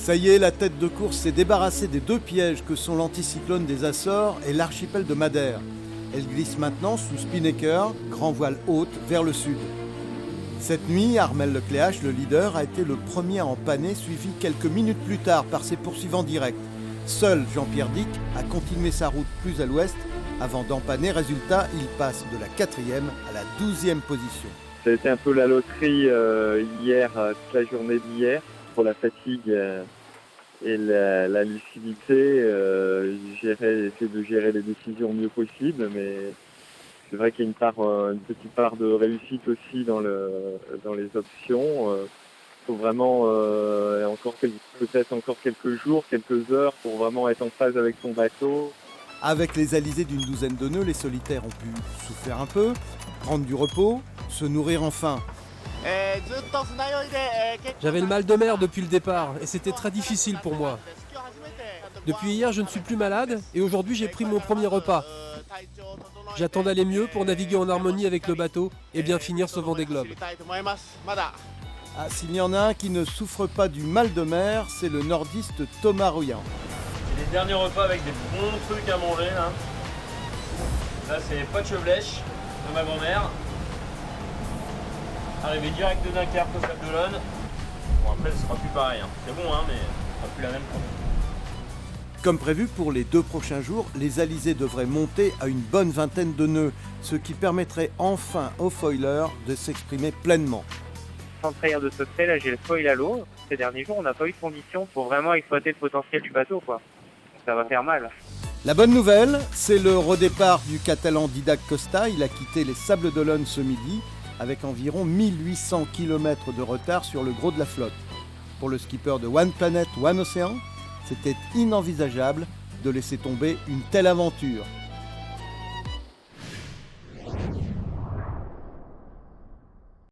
Ça y est, la tête de course s'est débarrassée des deux pièges que sont l'anticyclone des Açores et l'archipel de Madère. Elle glisse maintenant sous Spinnaker, grand voile haute, vers le sud. Cette nuit, Armel Lecléache, le leader, a été le premier à empanner, suivi quelques minutes plus tard par ses poursuivants directs. Seul Jean-Pierre Dick a continué sa route plus à l'ouest avant d'empanner. Résultat, il passe de la 4e à la 12e position. Ça a été un peu la loterie hier, toute la journée d'hier, pour la fatigue et la lucidité. J'ai essayé de gérer les décisions le mieux possible, mais c'est vrai qu'il y a une petite part de réussite aussi dans les options. Il faut vraiment peut-être encore quelques jours, quelques heures pour vraiment être en phase avec son bateau. Avec les alizés d'une douzaine de nœuds, les solitaires ont pu souffler un peu, prendre du repos, se nourrir enfin. J'avais le mal de mer depuis le départ et c'était très difficile pour moi. Depuis hier, je ne suis plus malade et aujourd'hui, j'ai pris mon premier repas. J'attends d'aller mieux pour naviguer en harmonie avec le bateau et bien finir ce Vendée Globe. Ah, s'il y en a un qui ne souffre pas du mal de mer, c'est le nordiste Thomas Rouillant. Les derniers repas avec des bons trucs à manger là. Là c'est poche flèche de ma grand-mère. Arrivé direct de Dunkerque au Sable d'Olonne. Bon après ce sera plus pareil, hein. C'est bon hein, mais ce sera plus la même chose. Comme prévu pour les 2 prochains jours, les alizés devraient monter à une bonne vingtaine de nœuds, ce qui permettrait enfin aux foilers de s'exprimer pleinement. Sans trahir de secret, là j'ai le foil à l'eau. Ces derniers jours, on n'a pas eu de conditions pour vraiment exploiter le potentiel du bateau, quoi. Ça va faire mal. La bonne nouvelle, c'est le redépart du Catalan Didac Costa. Il a quitté les Sables d'Olonne ce midi avec environ 1800 km de retard sur le gros de la flotte. Pour le skipper de One Planet, One Ocean, c'était inenvisageable de laisser tomber une telle aventure.